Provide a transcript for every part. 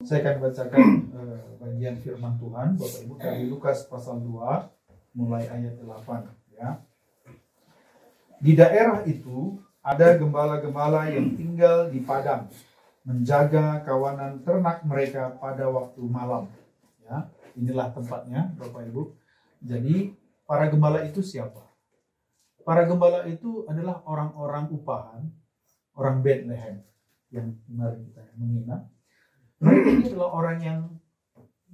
Saya akan bacakan bagian firman Tuhan, Bapak Ibu, dari Lukas pasal 2, mulai ayat 8. Ya. Di daerah itu ada gembala-gembala yang tinggal di padang, menjaga kawanan ternak mereka pada waktu malam. Ya, inilah tempatnya, Bapak Ibu. Jadi, para gembala itu siapa? Para gembala itu adalah orang-orang upahan, orang Bethlehem yang kemarin kita menginap. Mereka ini adalah orang yang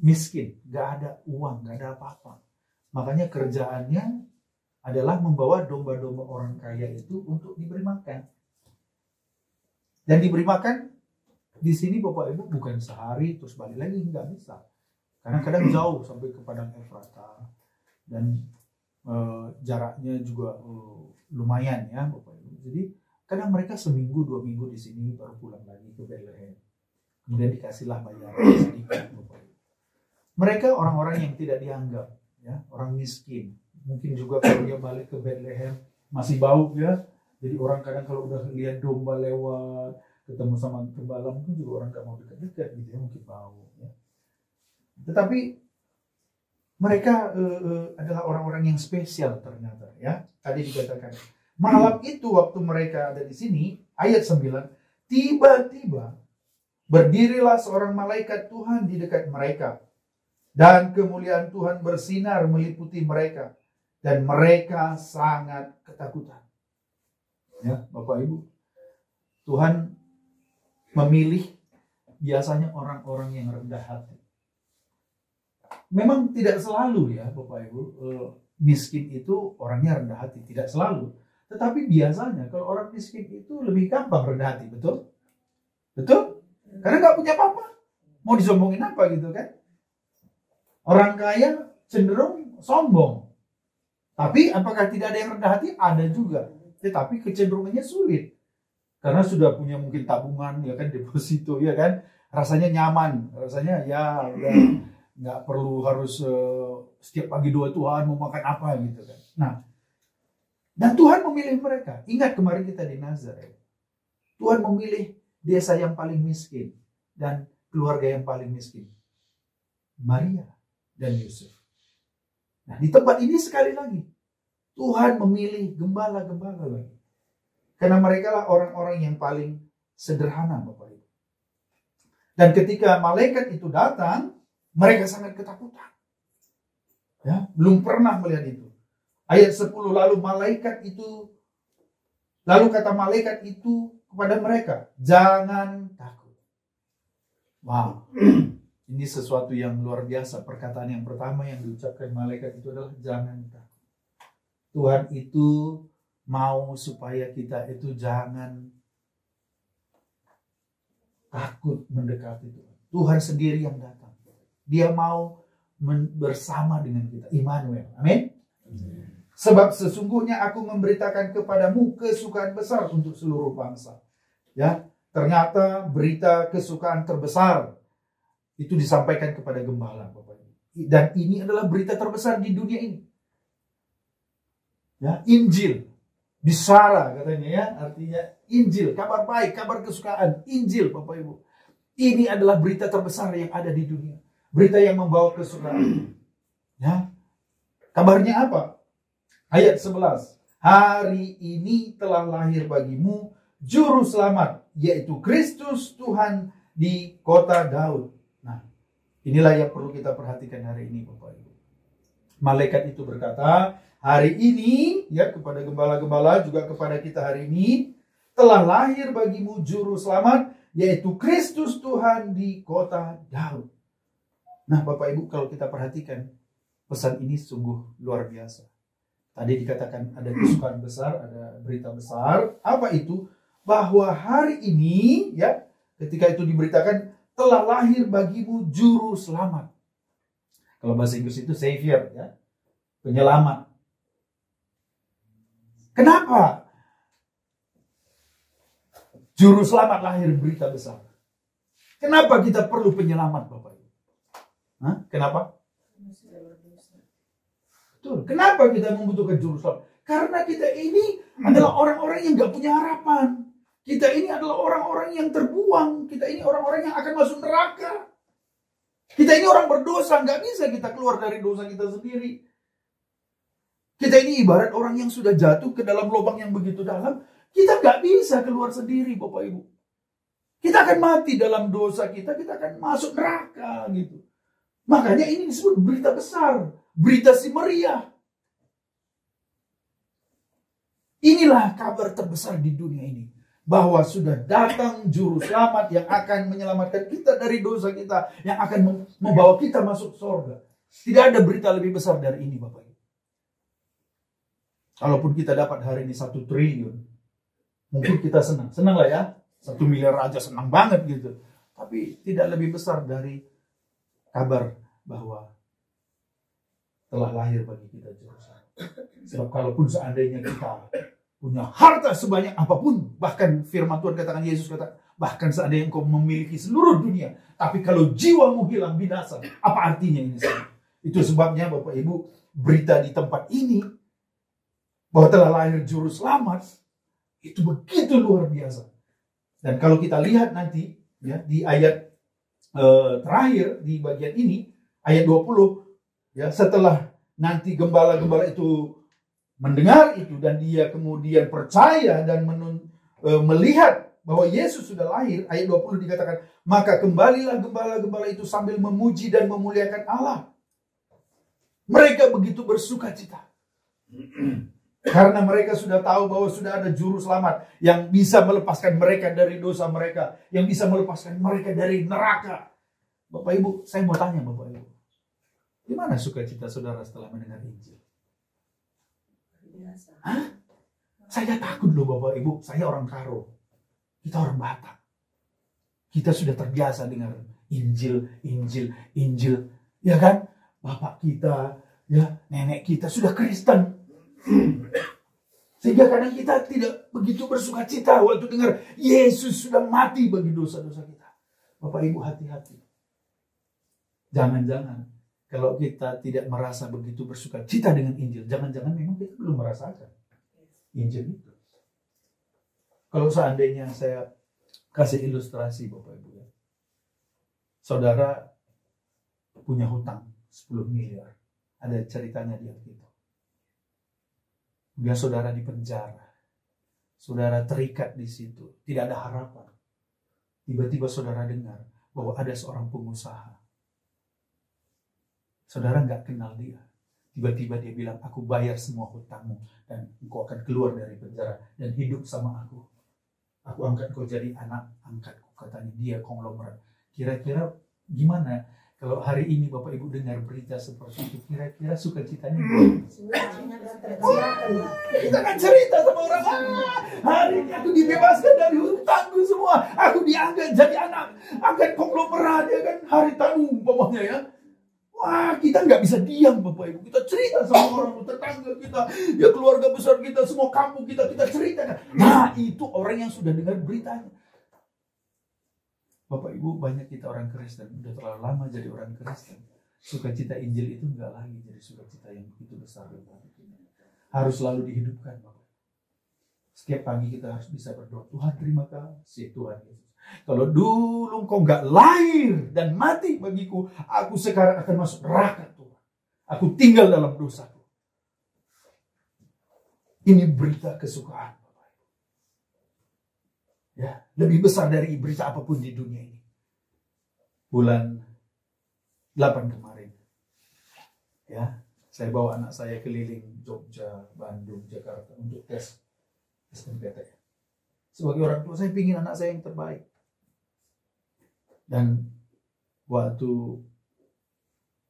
miskin, gak ada uang, gak ada apa-apa. Makanya kerjaannya adalah membawa domba-domba orang kaya itu untuk diberi makan. Dan diberi makan di sini Bapak Ibu bukan sehari terus balik lagi, nggak bisa. Karena kadang jauh sampai ke Padang Efrata dan jaraknya juga lumayan ya Bapak Ibu. Jadi kadang mereka seminggu 2 minggu di sini baru pulang lagi ke Bethlehem. Kemudian dikasihlah bayaran sedikit. Mereka orang-orang yang tidak dianggap, ya, orang miskin. Mungkin juga kalau dia balik ke Bethlehem masih bau ya. Jadi orang kadang kalau udah lihat domba lewat, ketemu sama gembala, mungkin juga orang gak mau dekat-dekat gitu ya, mungkin bau. Ya. Tetapi mereka adalah orang-orang yang spesial ternyata ya. Tadi dikatakan malam itu waktu mereka ada di sini, ayat 9, tiba-tiba berdirilah seorang malaikat Tuhan di dekat mereka. Dan kemuliaan Tuhan bersinar meliputi mereka. Dan mereka sangat ketakutan. Ya, Bapak Ibu. Tuhan memilih biasanya orang-orang yang rendah hati. Memang tidak selalu ya Bapak Ibu. Miskin itu orangnya rendah hati. Tidak selalu. Tetapi biasanya kalau orang miskin itu lebih gampang rendah hati. Betul? Betul? Karena nggak punya apa-apa. Mau disombongin apa gitu kan? Orang kaya cenderung sombong. Tapi apakah tidak ada yang rendah hati? Ada juga. Tetapi kecenderungannya sulit. Karena sudah punya mungkin tabungan, ya kan, deposito, ya kan. Rasanya nyaman. Rasanya ya nggak perlu harus setiap pagi doa Tuhan mau makan apa gitu kan. Nah, dan Tuhan memilih mereka. Ingat kemarin kita di Nazaret. Tuhan memilih desa yang paling miskin dan keluarga yang paling miskin. Maria dan Yusuf. Nah, di tempat ini sekali lagi Tuhan memilih gembala-gembala lagi. Karena mereka lah orang-orang yang paling sederhana, Bapak Ibu. Dan ketika malaikat itu datang, mereka sangat ketakutan. Ya, belum pernah melihat itu. Ayat 10, lalu kata malaikat itu kepada mereka, jangan takut. Wow, ini sesuatu yang luar biasa. Perkataan yang pertama yang diucapkan malaikat itu adalah jangan takut. Tuhan itu mau supaya kita itu jangan takut mendekati Tuhan. Tuhan sendiri yang datang. Dia mau bersama dengan kita. Immanuel. Amin. Sebab sesungguhnya aku memberitakan kepadamu kesukaan besar untuk seluruh bangsa. Ya, ternyata berita kesukaan terbesar itu disampaikan kepada gembala, Bapak. Dan ini adalah berita terbesar di dunia ini. Ya, Injil bisara katanya ya, artinya Injil, kabar baik, kabar kesukaan, Injil, Bapak Ibu. Ini adalah berita terbesar yang ada di dunia. Berita yang membawa kesukaan. Ya. Kabarnya apa? Ayat 11. Hari ini telah lahir bagimu juru selamat, yaitu Kristus Tuhan di kota Daud. Nah, inilah yang perlu kita perhatikan hari ini, Bapak Ibu. Malaikat itu berkata, hari ini, ya, kepada gembala-gembala, juga kepada kita hari ini, telah lahir bagimu juru selamat, yaitu Kristus Tuhan di kota Daud. Nah, Bapak Ibu, kalau kita perhatikan, pesan ini sungguh luar biasa. Tadi dikatakan ada kesukaan besar, ada berita besar. Apa itu? Bahwa hari ini, ya, ketika itu diberitakan, telah lahir bagimu juru selamat. Kalau bahasa Inggris itu savior, ya, penyelamat. Kenapa juru selamat lahir berita besar? Kenapa kita perlu penyelamat, Bapak Ibu? Hah? Kenapa? Betul. Kenapa kita membutuhkan juru selamat? Karena kita ini adalah orang-orang yang gak punya harapan. Kita ini adalah orang-orang yang terbuang. Kita ini orang-orang yang akan masuk neraka. Kita ini orang berdosa, nggak bisa kita keluar dari dosa kita sendiri. Kita ini ibarat orang yang sudah jatuh ke dalam lubang yang begitu dalam. Kita nggak bisa keluar sendiri, Bapak Ibu. Kita akan mati dalam dosa kita akan masuk neraka gitu. Makanya ini disebut berita besar, berita si meriah. Inilah kabar terbesar di dunia ini. Bahwa sudah datang juru selamat yang akan menyelamatkan kita dari dosa kita. Yang akan membawa kita masuk surga. Tidak ada berita lebih besar dari ini, Bapak Ibu. Kalaupun kita dapat hari ini 1 triliun. Mungkin kita senang. Senang lah ya. 1 miliar aja senang banget gitu. Tapi tidak lebih besar dari kabar bahwa telah lahir bagi kita juru selamat. Sebab kalaupun seandainya kita punya harta sebanyak apapun, bahkan firman Tuhan katakan, Yesus kata, bahkan seandainya engkau memiliki seluruh dunia, tapi kalau jiwamu hilang binasa, apa artinya ini semua? Itu sebabnya Bapak Ibu, berita di tempat ini bahwa telah lahir juru selamat itu begitu luar biasa. Dan kalau kita lihat nanti ya di ayat terakhir di bagian ini, ayat 20, ya, setelah nanti gembala-gembala itu mendengar itu dan dia kemudian percaya dan melihat bahwa Yesus sudah lahir, ayat 20 dikatakan, maka kembalilah gembala-gembala itu sambil memuji dan memuliakan Allah. Mereka begitu bersuka cita. Karena mereka sudah tahu bahwa sudah ada juru selamat yang bisa melepaskan mereka dari dosa mereka, yang bisa melepaskan mereka dari neraka. Bapak Ibu, saya mau tanya Bapak Ibu, di mana sukacita saudara setelah mendengar Injil? Hah? Saya takut loh Bapak Ibu, saya orang Karo, kita orang Batak. Kita sudah terbiasa dengar Injil, Injil, Injil, ya kan? Bapak kita, ya nenek kita sudah Kristen. Sehingga kadang kita tidak begitu bersuka cita waktu dengar Yesus sudah mati bagi dosa-dosa kita. Bapak Ibu hati-hati. Jangan-jangan kalau kita tidak merasa begitu bersuka cita dengan Injil, jangan-jangan memang kita belum merasakan Injil itu. Kalau seandainya saya kasih ilustrasi Bapak Ibu ya. Saudara punya hutang 10 miliar. Ada ceritanya di Alkitab. Kemudian saudara di penjara. Saudara terikat di situ. Tidak ada harapan. Tiba-tiba saudara dengar bahwa ada seorang pengusaha. Saudara nggak kenal dia. Tiba-tiba dia bilang, aku bayar semua hutangmu. Dan engkau akan keluar dari penjara. Dan hidup sama aku. Aku angkat kau jadi anak angkatku. Katanya dia konglomerat. Kira-kira gimana? Kalau hari ini Bapak Ibu dengar berita seperti itu, kira-kira sukacitanya gimana? Kita kan cerita sama orang, hari ini aku dibebaskan dari hutangku semua. Aku diangkat jadi anak angkat konglomerat, ya kan? Hari tanggung umpamanya ya. Wah, kita nggak bisa diam Bapak Ibu. Kita cerita sama orang tetangga kita, ya keluarga besar kita, semua kampung kita ceritakan. Nah, itu orang yang sudah dengar beritanya. Bapak Ibu, banyak kita orang Kristen, udah terlalu lama jadi orang Kristen. Sukacita Injil itu enggak lagi jadi sukacita yang begitu besar. Harus selalu dihidupkan, Bapak. Setiap pagi kita harus bisa berdoa, Tuhan terima kasih Tuhan Yesus. Kalau dulu engkau enggak lahir dan mati bagiku, aku sekarang akan masuk neraka Tuhan. Aku tinggal dalam dosaku. Ini berita kesukaan. Ya, lebih besar dari berita apapun di dunia ini. Bulan 8 kemarin. Ya, saya bawa anak saya keliling Jogja, Bandung, Jakarta untuk tes SNMPTN. Sebagai orang tua saya ingin anak saya yang terbaik. Dan waktu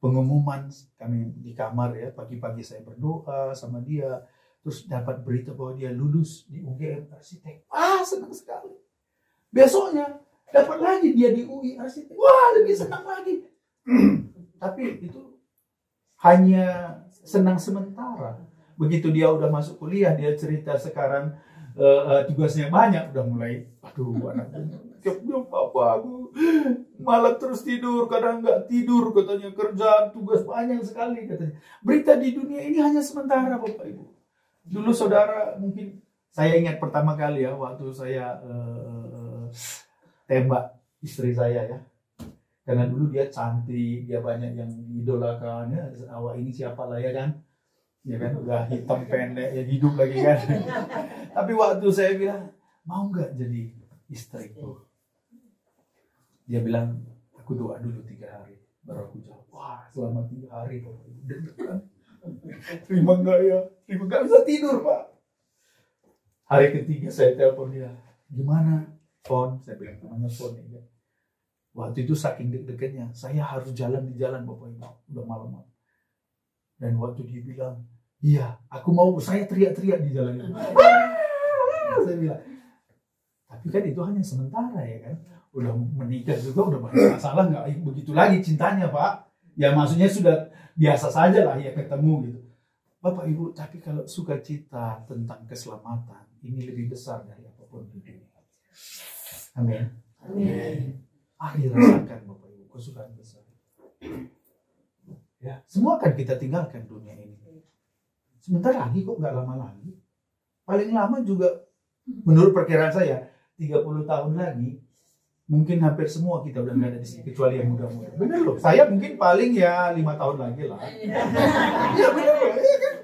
pengumuman kami di kamar ya, pagi-pagi saya berdoa sama dia. Terus dapat berita bahwa dia lulus di UGM Arsitek. Senang sekali. Besoknya dapat lagi dia di UI Arsitek. Lebih senang lagi. Tapi itu hanya senang sementara. Begitu dia udah masuk kuliah, dia cerita sekarang tugasnya banyak. Udah mulai, anaknya. Papa aku malam terus tidur, kadang nggak tidur katanya, kerjaan tugas banyak sekali katanya. Berita di dunia ini hanya sementara Bapak Ibu. Dulu saudara mungkin saya ingat pertama kali ya waktu saya tembak istri saya ya. Karena dulu dia cantik, dia banyak yang idolakan, ya, awak ini siapa lah ya kan? Ya kan, udah hitam pendek, ya hidup lagi kan. Tapi waktu saya bilang, mau nggak jadi istriku? Dia bilang, aku doa dulu 3 hari. Baru aku jawab, wah selama 3 hari Bapak Ibu. Deg-degan. Terima nggak ya? Terima nggak bisa tidur Pak. Hari ketiga saya telepon dia, gimana? Phone, saya bilang namanya phone ya. Waktu itu saking deg-degannya, saya harus jalan di jalan Bapak Ibu, udah malam. Dan waktu dia bilang, iya, aku mau, saya teriak-teriak di jalan itu. Saya bilang, tapi kan itu hanya sementara ya kan. Udah menikah juga, udah banyak masalah, nggak begitu lagi cintanya Pak. Ya maksudnya sudah biasa saja lah ya ketemu gitu. Bapak Ibu, tapi kalau sukacita tentang keselamatan, ini lebih besar dari apapun di dunia. Amin. Amin. Mari rasakan Bapak Ibu kesukaan besar. Ya, semua akan kita tinggalkan dunia ini. Sebentar lagi kok, nggak lama lagi. Paling lama juga menurut perkiraan saya 30 tahun lagi mungkin hampir semua kita udah nggak ada di sini kecuali yang muda-muda. Bener loh. Saya mungkin paling ya 5 tahun lagi lah. Iya bener loh. Iya kan?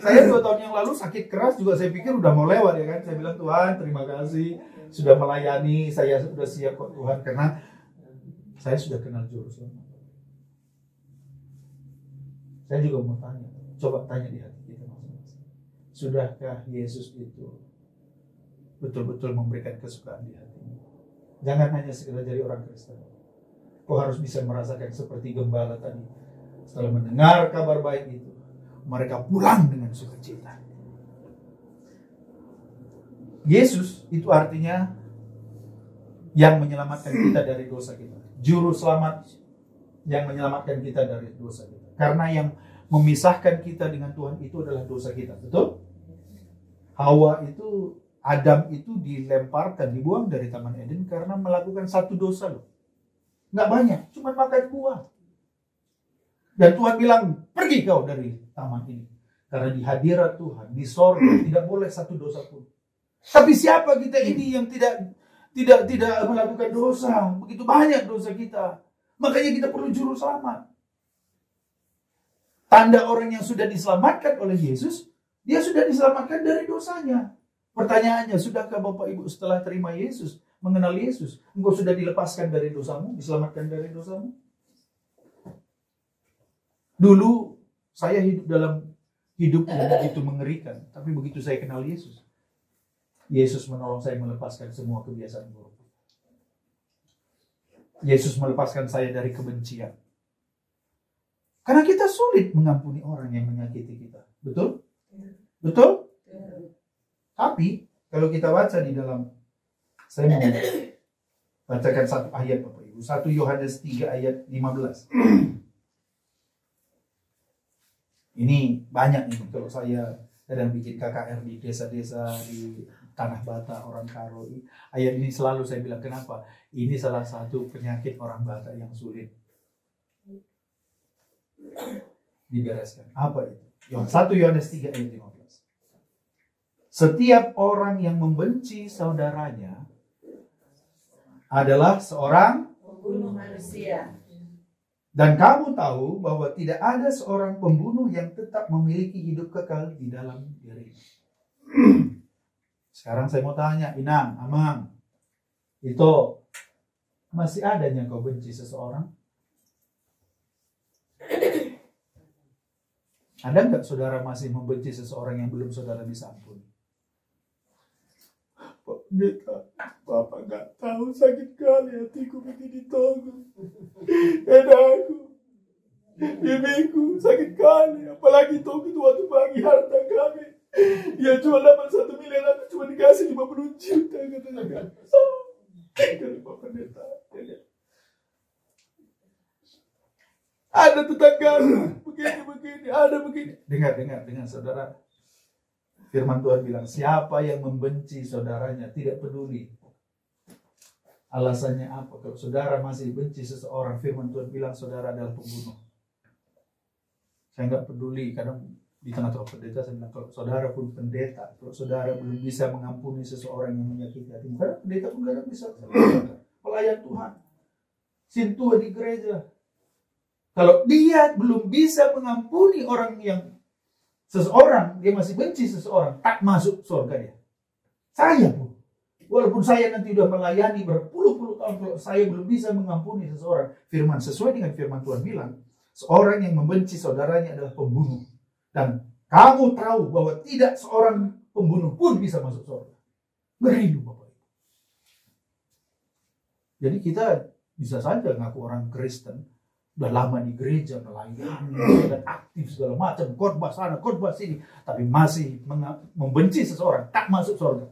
Saya 2 tahun yang lalu sakit keras juga saya pikir udah mau lewat ya kan. Saya bilang Tuhan terima kasih sudah melayani, saya sudah siap kok Tuhan karena saya sudah kenal juru selamat. Saya juga mau tanya, coba tanya di hati kita masing-masing. Sudahkah Yesus itu betul-betul memberikan kesukaan di hatimu? Jangan hanya sekedar jadi orang Kristen. Kau harus bisa merasakan seperti gembala tadi. Setelah mendengar kabar baik itu, mereka pulang dengan sukacita. Yesus itu artinya yang menyelamatkan kita dari dosa kita. Juru selamat yang menyelamatkan kita dari dosa kita. Karena yang memisahkan kita dengan Tuhan itu adalah dosa kita. Betul? Hawa itu, Adam itu dilemparkan, dibuang dari Taman Eden karena melakukan satu dosa loh. Nggak banyak, cuma makan buah. Dan Tuhan bilang, pergi kau dari taman ini. Karena di hadirat Tuhan, di sorga, tidak boleh satu dosa pun. Tapi siapa kita ini yang tidak melakukan dosa? Begitu banyak dosa kita. Makanya kita perlu juru selamat. Tanda orang yang sudah diselamatkan oleh Yesus, dia sudah diselamatkan dari dosanya. Pertanyaannya, sudahkah Bapak Ibu setelah terima Yesus, mengenal Yesus, engkau sudah dilepaskan dari dosamu, diselamatkan dari dosamu? Dulu saya hidup dalam hidup yang begitu mengerikan, tapi begitu saya kenal Yesus, Yesus menolong saya melepaskan semua kebiasaan buruk. Yesus melepaskan saya dari kebencian. Karena kita sulit mengampuni orang yang menyakiti kita. Betul? Betul? Tapi kalau kita baca di dalam, saya mau bacakan satu ayat Bapak Ibu. 1 Yohanes 3 ayat 15. Ini banyak nih kalau saya sedang bikin KKR di desa-desa, di Tanah Batak, orang Karo. Ayat ini selalu saya bilang, kenapa? Ini salah satu penyakit orang Batak yang sulit dibereskan. Apa itu? 1 Yohanes 3 ayat 15. Setiap orang yang membenci saudaranya adalah seorang pembunuh manusia. Dan kamu tahu bahwa tidak ada seorang pembunuh yang tetap memiliki hidup kekal di dalam dirinya. Sekarang saya mau tanya, Inang, Amang, itu masih adanya kau benci seseorang? Ada nggak saudara masih membenci seseorang yang belum saudara bisa ampuni? Pak Pendeta, Bapak nggak tahu sakit kali hatiku begini tolong. Edaku, ibuku sakit kali, apalagi Togu itu waktu bagi harta kami. Dia cuma dapat 1 miliar, aku cuma dikasih 50 juta, katanya kan. Kalau Pak Pendeta, ada tetangga begini, ada begini. Dengar saudara. Firman Tuhan bilang, siapa yang membenci saudaranya tidak peduli alasannya apa. Kalau saudara masih benci seseorang, firman Tuhan bilang saudara adalah pembunuh. Saya nggak peduli, kadang di tengah-tengah pendeta saya bilang, kalau saudara pun pendeta, kalau saudara belum bisa mengampuni seseorang yang menyakiti hatimu, karena pendeta pun kadang bisa pelayan Tuhan. sintua di gereja. Kalau dia belum bisa mengampuni orang yang seseorang, dia masih benci seseorang, tak masuk surga dia. Saya pun, walaupun saya nanti udah melayani berpuluh-puluh tahun, kalau saya belum bisa mengampuni seseorang, firman sesuai dengan firman Tuhan bilang, seorang yang membenci saudaranya adalah pembunuh. Dan kamu tahu bahwa tidak seorang pembunuh pun bisa masuk surga. Ngeri Bapak Ibu. Jadi kita bisa saja ngaku orang Kristen, udah lama di gereja, melayani, dan aktif segala macam, khotbah sana, khotbah sini, tapi masih membenci seseorang, tak masuk surga.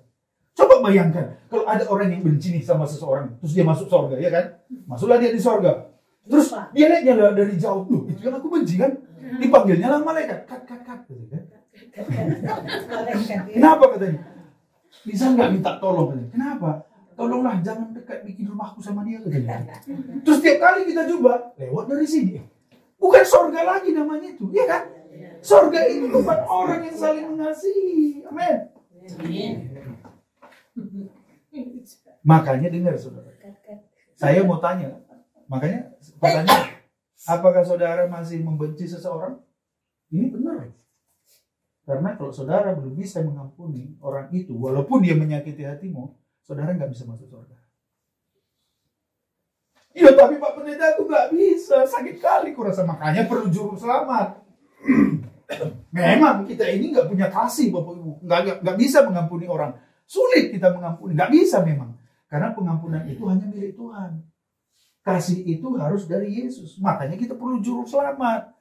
Coba bayangkan, kalau ada orang yang benci nih sama seseorang, terus dia masuk surga, ya kan? Masuklah dia di surga. Terus dia lihatnya dari jauh, loh, itu yang aku benci kan? Dipanggilnya lah malaikat, kat. Kenapa katanya? Bisa nggak minta tolong katanya? Kenapa? Tolonglah jangan dekat bikin rumahku sama dia katanya. Terus tiap kali kita coba lewat dari sini, bukan surga lagi namanya itu, ya kan? Surga itu tempat orang yang saling mengasihi. Amin. Makanya dengar saudara, saya mau tanya, makanya pertanyaan, apakah saudara masih membenci seseorang? Ini benar. Karena kalau saudara belum bisa mengampuni orang itu, walaupun dia menyakiti hatimu, saudara nggak bisa masuk surga. Iya, tapi Pak Pendeta aku nggak bisa, sakit kali kurasa, makanya perlu juru selamat. Memang kita ini nggak punya kasih Bapak Ibu, nggak bisa mengampuni orang, sulit kita mengampuni, nggak bisa memang, karena pengampunan itu hanya milik Tuhan. Kasih itu harus dari Yesus, makanya kita perlu juru selamat.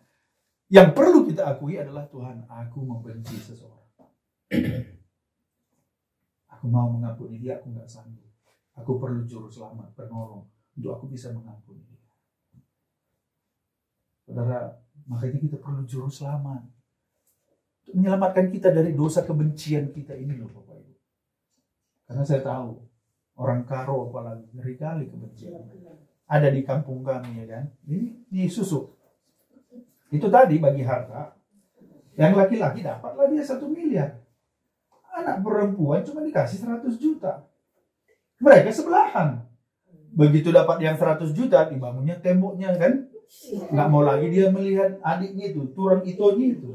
Yang perlu kita akui adalah Tuhan, aku membenci seseorang. Aku mau mengampuni dia, aku nggak sanggup. Aku perlu juru selamat, penolong, untuk aku bisa mengampuni dia. Saudara, makanya kita perlu juru selamat. Untuk menyelamatkan kita dari dosa kebencian kita ini loh Bapak Ibu. Karena saya tahu, orang Karo apalagi, ngeri kali kebencian. Ada di kampung kami ya kan, ini susuk. Itu tadi bagi harta, yang laki-laki dapatlah dia 1 miliar. Anak perempuan cuma dikasih 100 juta. Mereka sebelahan. Begitu dapat yang 100 juta, dibangunnya temboknya kan. Nggak mau lagi dia melihat adiknya itu, turun itonya itu.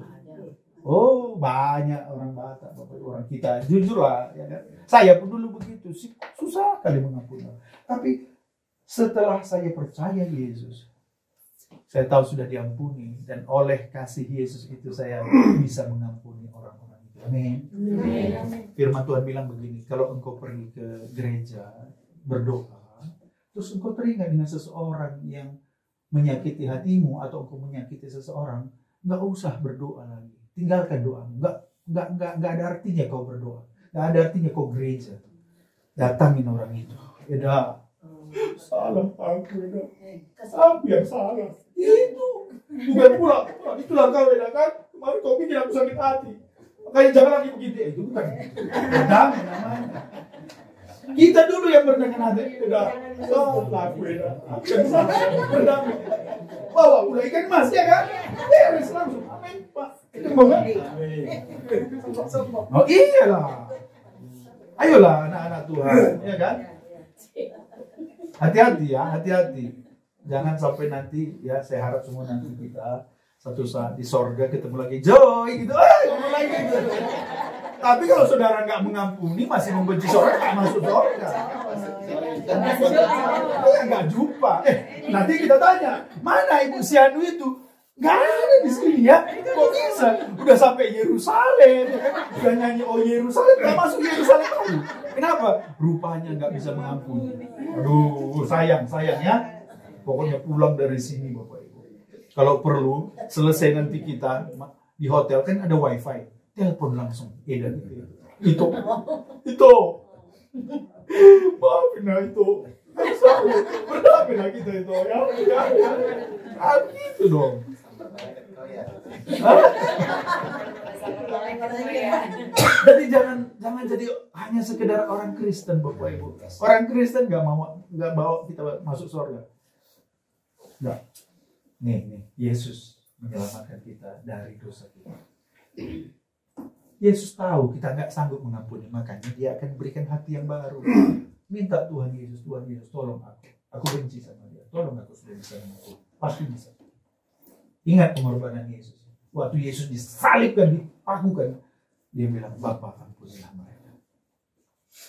Oh, banyak orang Batak, orang kita. Jujur lah, ya kan? Saya pun dulu begitu, susah kali mengampuni. Tapi setelah saya percaya Yesus, saya tahu sudah diampuni, dan oleh kasih Yesus itu saya bisa mengampuni orang-orang itu. Amin. Firman Tuhan bilang begini, kalau engkau pergi ke gereja berdoa, terus engkau teringat dengan seseorang yang menyakiti hatimu atau engkau menyakiti seseorang, nggak usah berdoa lagi. Tinggalkan doamu. Nggak ada artinya kau berdoa. Nggak ada artinya kau gereja. Datangin orang itu. Eda, salah aku Eda. Aku yang salah. Itu bukan pula. Itulah kau Eda kan. Kemarin kau bikin aku sakit hati. Makanya jangan lagi begitu. Itu bukan. Berdamai namanya. Kita dulu yang berdamai hati. Eda, salah aku Eda. Aku yang salah. Berdamai. Bawa pula ikan emas ya kan. Beres langsung. Amin Pak. Itu mau kan? Oh iyalah. Ayolah anak-anak Tuhan, ya kan? Hati-hati ya, hati-hati. Jangan sampai nanti, ya saya harap semua nanti kita satu saat di sorga ketemu lagi Joy gitu, ketemu lagi gitu. Tapi kalau saudara nggak mengampuni, masih membenci sorga, nggak masuk sorga. Nggak jumpa. Nanti kita tanya, mana Ibu Sianu itu? Nggak ada di sini ya. Kok bisa? Udah sampai Yerusalem, udah nyanyi oh Yerusalem, nggak masuk Yerusalem lagi. Kenapa? Rupanya nggak bisa mengampuni. Aduh, sayang ya. Pokoknya pulang dari sini Bapak Ibu. Kalau perlu, selesai nanti kita di hotel kan ada wifi, telepon langsung. Edan itu. Maafin lah itu. Berdamailah kita itu ya. Gitu dong. Jadi jangan jadi hanya sekedar orang Kristen Bapak Ibu. Orang Kristen nggak bawa kita masuk surga. Nggak. Nih Yesus menyelamatkan kita dari dosa kita. Yesus tahu kita nggak sanggup mengampuni, makanya Dia akan berikan hati yang baru. Minta Tuhan Yesus tolong aku. Aku benci sama dia. Tolong aku sudah bisa mengampuni. Pasti bisa. Ingat pengorbanan Yesus. Waktu Yesus disalibkan, dipakukan, dia bilang, Bapa ampunilah mereka.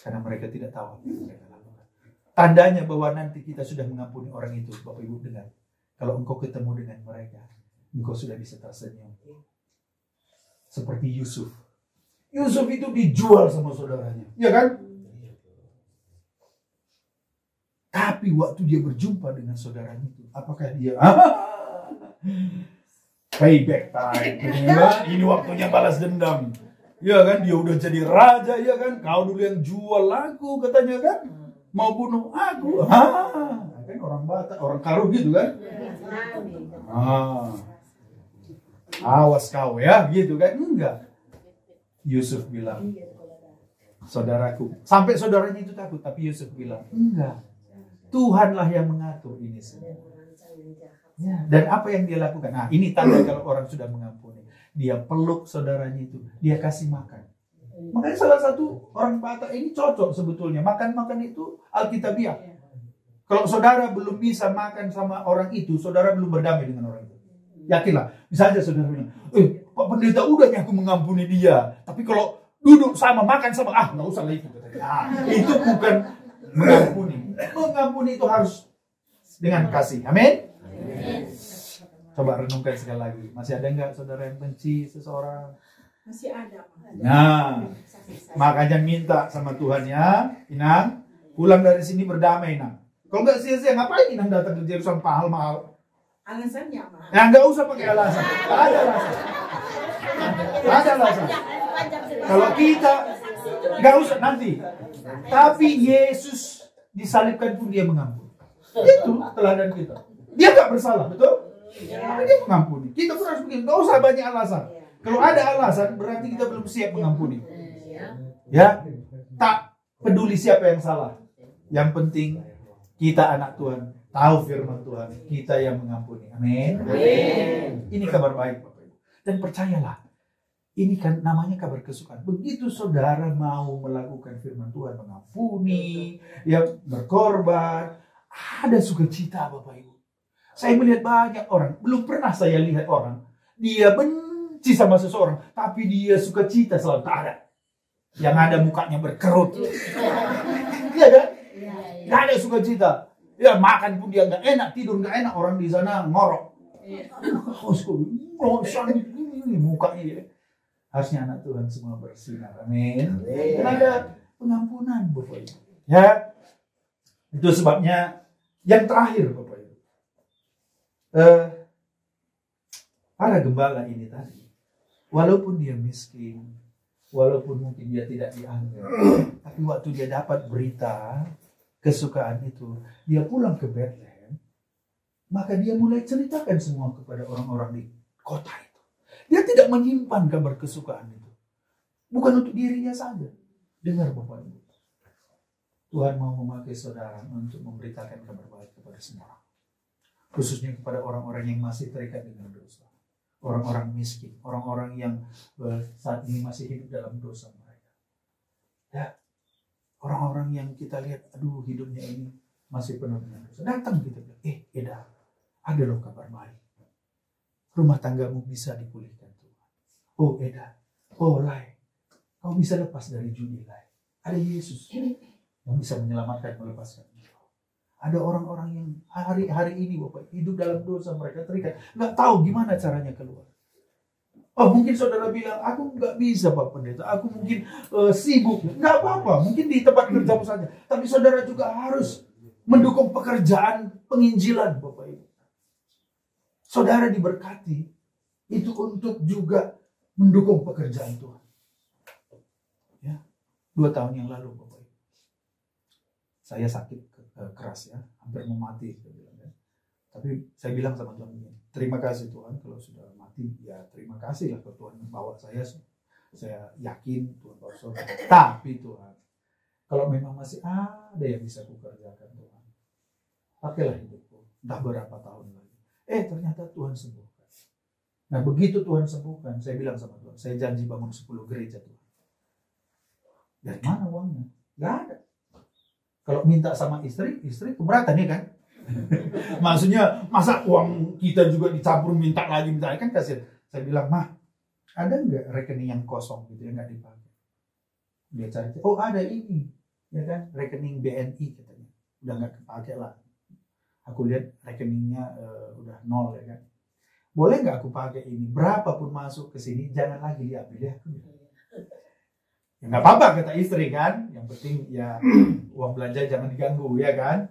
Karena mereka tidak tahu apa yang mereka lakukan. Tandanya bahwa nanti kita sudah mengampuni orang itu, Bapak Ibu dengar. Kalau engkau ketemu dengan mereka, engkau sudah bisa tersenyum. Seperti Yusuf. Yusuf itu dijual sama saudaranya. Ya kan? Tapi waktu dia berjumpa dengan saudaranya itu, apakah dia payback time? Ini waktunya balas dendam. Ya kan, dia udah jadi raja, ya kan? Kau dulu yang jual aku, katanya kan? Mau bunuh aku. Kan orang Batak, orang Karo gitu kan? Awas kau ya, gitu kan? Enggak. Yusuf bilang, saudaraku. Sampai saudaranya itu takut, tapi Yusuf bilang, enggak. Tuhanlah yang mengatur ini semua. Ya, dan apa yang dia lakukan? Nah, ini tanda kalau orang sudah mengampuni. Dia peluk saudaranya itu, dia kasih makan. Makanya salah satu orang Batak ini cocok sebetulnya. Makan-makan itu Alkitabiah. Kalau saudara belum bisa makan sama orang itu, saudara belum berdamai dengan orang itu. Yakinlah. Misalnya saudara bilang, Pak Pendeta udah aku mengampuni dia. Tapi kalau duduk sama, makan sama, nggak usah lagi. Itu bukan mengampuni. Mengampuni itu harus dengan kasih. Amin. Coba renungkan sekali lagi. Masih ada nggak saudara yang benci seseorang? Masih ada. Nah, makanya minta sama Tuhan ya, Inang, pulang dari sini berdamai, Inang. Kalau nggak sia-sia, ngapain Inang datang ke Yerusalem mahal-mahal? Alasannya apa? Ya nggak usah pakai alasan. Nggak ada alasan. Nggak ada alasan. Kalau kita nggak usah nanti. Tapi Yesus disalibkan pun dia mengampuni. Itu teladan kita. Dia nggak bersalah, betul? Tapi dia mengampuni. Kita pun harus begini. Nggak usah banyak alasan. Kalau ada alasan, berarti kita belum siap mengampuni. Ya, tak peduli siapa yang salah. Yang penting kita anak Tuhan, tahu firman Tuhan, kita yang mengampuni. Amin. Ini kabar baik, Bapak Ibu. Dan percayalah, ini kan namanya kabar kesukaan. Begitu saudara mau melakukan firman Tuhan, mengampuni, ya berkorban, ada sukacita, Bapak Ibu. Saya melihat banyak orang, belum pernah saya lihat orang, dia benci sama seseorang, tapi dia sukacita selalu. Tak ada. Yang ada mukanya berkerut. Iya kan? Gak ada sukacita. Ya makan pun dia nggak enak, tidur nggak enak, orang di sana ngorok. Ini mukanya ya. Harusnya anak Tuhan semua bersinar. Amin. Dan ada pengampunan, Bapak Ibu. Ya, itu sebabnya yang terakhir, Bapak Ibu. Para gembala ini tadi, walaupun dia miskin, walaupun mungkin dia tidak dianggap, tapi waktu dia dapat berita kesukaan itu, dia pulang ke Bethlehem, maka dia mulai ceritakan semua kepada orang-orang di kota itu. Dia tidak menyimpan kabar kesukaan itu. Bukan untuk dirinya saja. Dengar Bapak Ibu. Tuhan mau memakai saudara untuk memberitakan kabar baik kepada semua orang. Khususnya kepada orang-orang yang masih terikat dengan dosa. Orang-orang miskin. Orang-orang yang saat ini masih hidup dalam dosa mereka. Ya. Orang-orang yang kita lihat, aduh hidupnya ini masih penuh dengan dosa. Datang kita bilang, Eda, ada loh kabar baik. Rumah tanggamu bisa dipulihkan Tuhan. Oh Eda, oh Lai, kau bisa lepas dari judi Lai. Ada Yesus yang bisa menyelamatkan, melepaskan. Ada orang-orang yang hari-hari ini Bapak hidup dalam dosa, mereka terikat. Nggak tahu gimana caranya keluar. Oh mungkin saudara bilang, aku nggak bisa Pak Pendeta, aku mungkin sibuk. Nggak apa-apa, mungkin di tempat kerjamu saja. Tapi saudara juga harus mendukung pekerjaan penginjilan Bapak Ibu. Saudara diberkati itu untuk juga mendukung pekerjaan Tuhan. Ya, 2 tahun yang lalu Bapak Ibu, saya sakit keras ya, hampir mau mati. Tapi saya bilang sama Tuhan, terima kasih Tuhan kalau sudah mati, ya terima kasih lah kalau Tuhan bawa saya. Saya yakin Tuhan bawa saudara. Tapi Tuhan, kalau memang masih ada yang bisa kukerjakan Tuhan, pakailah hidupku, entah berapa tahun lagi. Ternyata Tuhan sembuhkan. Nah begitu Tuhan sembuhkan, saya bilang sama Tuhan, saya janji bangun 10 gereja Tuhan. Dari mana uangnya? Gak ada. Kalau minta sama istri keberatan ya kan? Maksudnya masa uang kita juga dicampur minta lagi kan kasihan. Saya bilang, mah ada nggak rekening yang kosong gitu yang nggak dipakai? Dia cari, oh ada ini, ya kan, rekening BNI katanya, udah nggak kepakai lah. Aku lihat rekeningnya udah nol ya kan. Boleh nggak aku pakai ini? Berapapun masuk ke sini, jangan lagi diambil ya. Ya nggak apa-apa kata istri kan. Yang penting ya uang belanja jangan diganggu ya kan.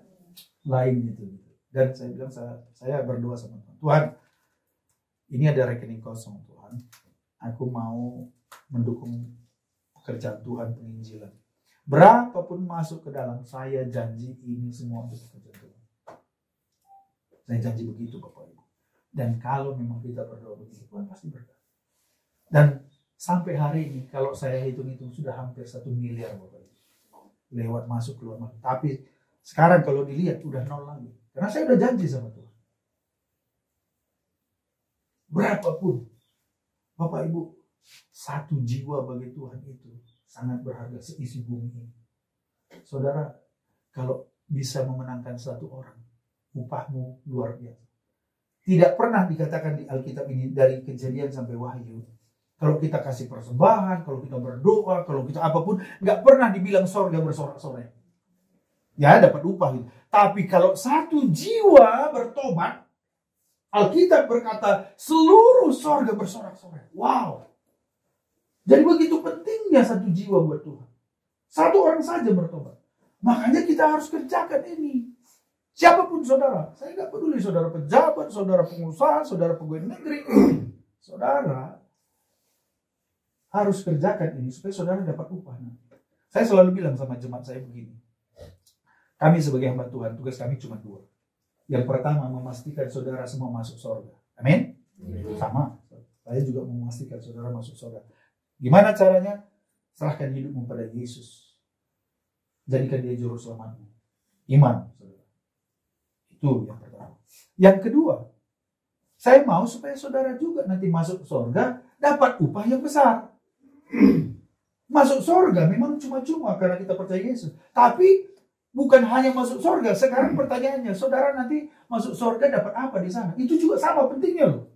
Lain gitu. Dan saya bilang saya berdoa sama Tuhan. Tuhan, ini ada rekening kosong Tuhan. Aku mau mendukung pekerjaan Tuhan penginjilan. Berapapun masuk ke dalam, saya janji ini semua untuk pekerjaan Tuhan. Saya janji begitu Bapak Ibu. Dan kalau memang kita berdoa begitu, Tuhan pasti berkati. Dan sampai hari ini, kalau saya hitung-hitung sudah hampir 1 miliar Bapak Ibu. Lewat masuk keluar masuk. Tapi sekarang kalau dilihat udah nol lagi. Karena saya udah janji sama Tuhan. Berapapun Bapak Ibu, 1 jiwa bagi Tuhan itu sangat berharga seisi bumi ini. Saudara, kalau bisa memenangkan 1 orang, upahmu luar biasa. Tidak pernah dikatakan di Alkitab ini dari Kejadian sampai Wahyu. Kalau kita kasih persembahan, kalau kita berdoa, kalau kita apapun, nggak pernah dibilang sorga bersorak-sorai. Ya dapat upah gitu. Tapi kalau 1 jiwa bertobat, Alkitab berkata seluruh sorga bersorak-sorai. Wow. Jadi begitu pentingnya 1 jiwa buat Tuhan. 1 orang saja bertobat. Makanya kita harus kerjakan ini. Siapapun saudara. Saya nggak peduli saudara pejabat, saudara pengusaha, saudara pegawai negeri. Saudara harus kerjakan ini supaya saudara dapat upah. Saya selalu bilang sama jemaat saya begini. Kami sebagai hamba Tuhan, tugas kami cuma 2. Yang pertama, memastikan saudara semua masuk surga. Amin? Sama. Saya juga memastikan saudara masuk surga. Gimana caranya? Serahkan hidupmu pada Yesus. Jadikan dia juru selamatmu. Iman, saudara. Itu yang pertama. Yang kedua, saya mau supaya saudara juga nanti masuk surga dapat upah yang besar. Masuk surga memang cuma-cuma karena kita percaya Yesus. Tapi bukan hanya masuk surga. Sekarang pertanyaannya, saudara nanti masuk surga dapat apa di sana? Itu juga sama pentingnya loh.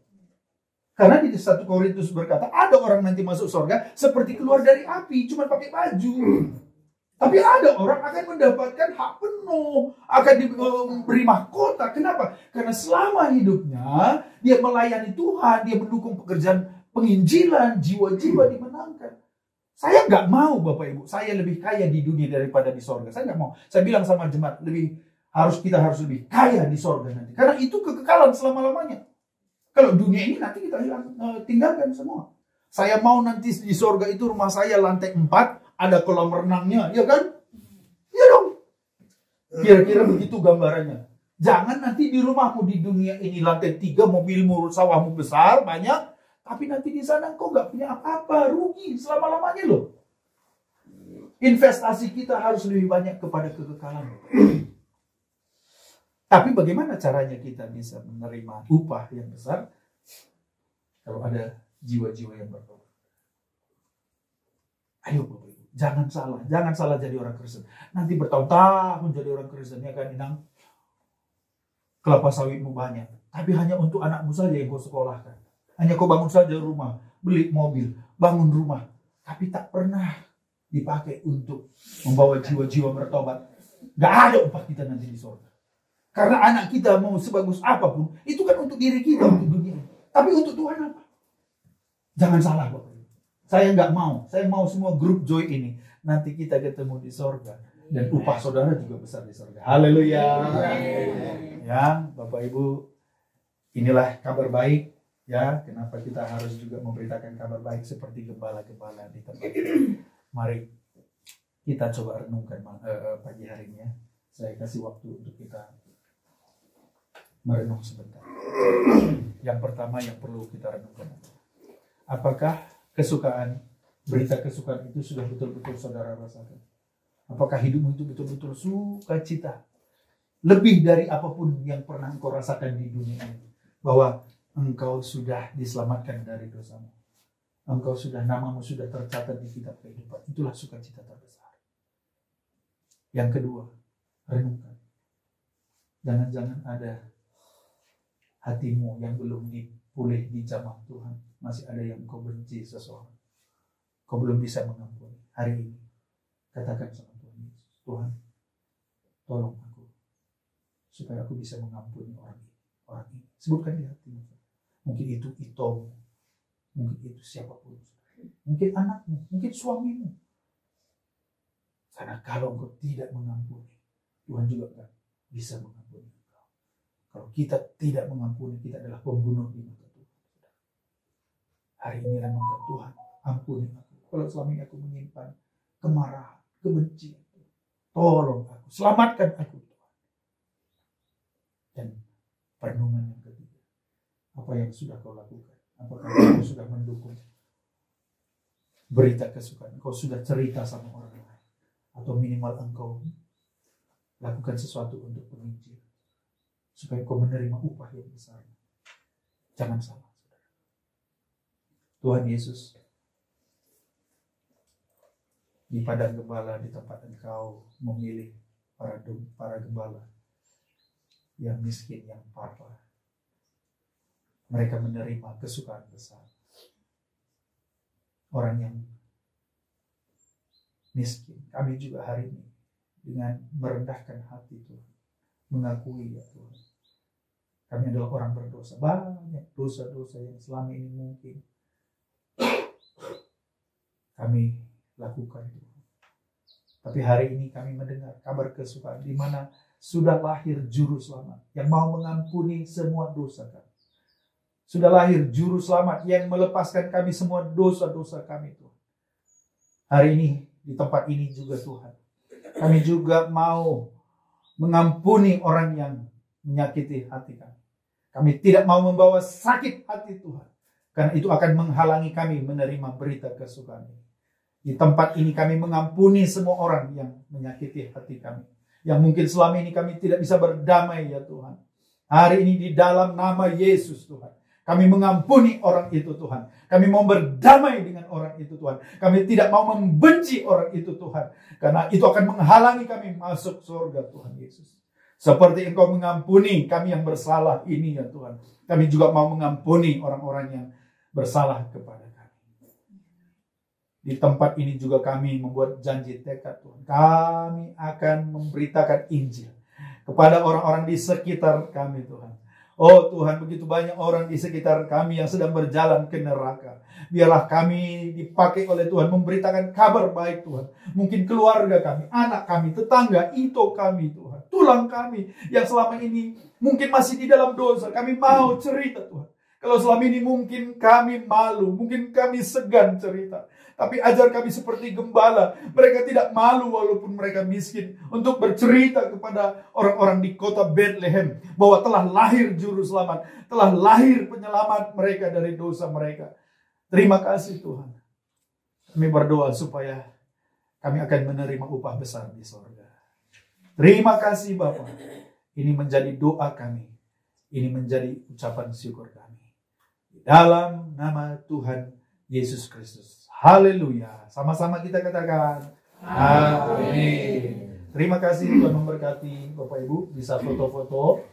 Karena di 1 Korintus berkata, ada orang nanti masuk surga seperti keluar dari api, cuma pakai baju. Tapi ada orang akan mendapatkan hak penuh, akan diberi mahkota. Kenapa? Karena selama hidupnya, dia melayani Tuhan, dia mendukung pekerjaan penginjilan, jiwa-jiwa dimenangkan. Saya nggak mau Bapak Ibu, saya lebih kaya di dunia daripada di sorga. Saya nggak mau. Saya bilang sama jemaat, kita harus lebih kaya di sorga nanti. Karena itu kekekalan selama-lamanya. Kalau dunia ini nanti kita tinggalkan semua. Saya mau nanti di sorga itu rumah saya lantai 4, ada kolam renangnya, ya kan? Ya dong. Kira-kira begitu gambarannya. Jangan nanti di rumahmu di dunia ini lantai 3, mobilmu, sawahmu besar, banyak. Tapi nanti di sana kau nggak punya apa-apa, rugi selama-lamanya loh. Investasi kita harus lebih banyak kepada kekekalan. Tapi bagaimana caranya kita bisa menerima upah yang besar kalau ada jiwa-jiwa yang bertobat? Ayo Bapak Ibu, jangan salah jadi orang Kristen. Nanti bertahun-tahun jadi orang Kristen ya kan, Inang. Kelapa sawitmu banyak, tapi hanya untuk anakmu saja yang kau sekolahkan. Hanya kau bangun saja rumah, beli mobil, bangun rumah, tapi tak pernah dipakai untuk membawa jiwa-jiwa bertobat. Gak ada upah kita nanti di surga. Karena anak kita mau sebagus apapun, itu kan untuk diri kita, untuk dunia. Tapi untuk Tuhan apa? Jangan salah Bapak. Saya nggak mau. Saya mau semua grup joy ini. Nanti kita ketemu di surga. Dan upah saudara juga besar di surga. Haleluya. Ya, Bapak Ibu, inilah kabar baik. Ya, kenapa kita harus juga memberitakan kabar baik seperti gembala-gembala di tempat ini. Mari kita coba renungkan pagi hari ini ya. Saya kasih waktu untuk kita merenung sebentar. Yang pertama yang perlu kita renungkan. Apakah berita kesukaan itu sudah betul-betul saudara rasakan? Apakah hidupmu itu betul-betul sukacita? Lebih dari apapun yang pernah engkau rasakan di dunia ini. Bahwa engkau sudah diselamatkan dari dosamu. Namamu sudah tercatat di kitab kehidupan. Itulah sukacita terbesar. Yang kedua, renungkan. Jangan-jangan ada hatimu yang belum dipulih di jamah Tuhan. Masih ada yang kau benci seseorang. Kau belum bisa mengampuni. Hari ini katakan sama Tuhan Yesus, Tuhan, tolong aku supaya aku bisa mengampuni orang ini. Sebutkan di hatimu. Mungkin itu Itomu, mungkin itu siapapun, mungkin anakmu, mungkin suamimu. Karena kalau engkau tidak mengampuni, Tuhan juga kan bisa mengampuni engkau. Kalau kita tidak mengampuni, kita adalah pembunuh di mata Tuhan. Hari ini renungkan, Tuhan, ampuni aku. Kalau selama ini aku menyimpan kemarahan, kebencian, tolong aku, selamatkan aku, Tuhan. Dan perenungan yang ketiga, apa yang sudah kau lakukan? Apakah kau sudah mendukung berita kesukaan? Kau sudah cerita sama orang lain? Atau minimal engkau lakukan sesuatu untuk penginjil supaya kau menerima upah yang besar. Jangan salah, saudara. Tuhan Yesus di padang gembala, di tempat engkau memilih para gembala yang miskin, yang papa. Mereka menerima kesukaan besar. Orang yang miskin, kami juga hari ini dengan merendahkan hati Tuhan, mengakui ya Tuhan, kami adalah orang berdosa, banyak dosa-dosa yang selama ini mungkin kami lakukan Tuhan. Tapi hari ini kami mendengar kabar kesukaan di mana sudah lahir juru selamat yang mau mengampuni semua dosa kami. Sudah lahir juru selamat yang melepaskan kami semua dosa-dosa kami Tuhan. Hari ini di tempat ini juga Tuhan, kami juga mau mengampuni orang yang menyakiti hati kami. Kami tidak mau membawa sakit hati Tuhan, karena itu akan menghalangi kami menerima berita kesukaan ini. Di tempat ini kami mengampuni semua orang yang menyakiti hati kami, yang mungkin selama ini kami tidak bisa berdamai ya Tuhan. Hari ini di dalam nama Yesus Tuhan, kami mengampuni orang itu Tuhan. Kami mau berdamai dengan orang itu Tuhan. Kami tidak mau membenci orang itu Tuhan. Karena itu akan menghalangi kami masuk surga Tuhan Yesus. Seperti Engkau mengampuni kami yang bersalah ini ya Tuhan. Kami juga mau mengampuni orang-orang yang bersalah kepada kami. Di tempat ini juga kami membuat janji tekad Tuhan. Kami akan memberitakan Injil kepada orang-orang di sekitar kami Tuhan. Oh Tuhan, begitu banyak orang di sekitar kami yang sedang berjalan ke neraka. Biarlah kami dipakai oleh Tuhan memberitakan kabar baik Tuhan. Mungkin keluarga kami, anak kami, tetangga, itu kami Tuhan. Tulang kami yang selama ini mungkin masih di dalam dosa. Kami mau cerita Tuhan. Kalau selama ini mungkin kami malu, mungkin kami segan cerita. Tapi ajar kami seperti gembala. Mereka tidak malu walaupun mereka miskin. Untuk bercerita kepada orang-orang di kota Bethlehem. Bahwa telah lahir juru selamat. Telah lahir penyelamat mereka dari dosa mereka. Terima kasih Tuhan. Kami berdoa supaya kami akan menerima upah besar di surga. Terima kasih Bapa. Ini menjadi doa kami. Ini menjadi ucapan syukur kami. Dalam nama Tuhan Yesus Kristus. Haleluya. Sama-sama kita katakan amin. Terima kasih, Tuhan memberkati. Bapak Ibu bisa foto-foto.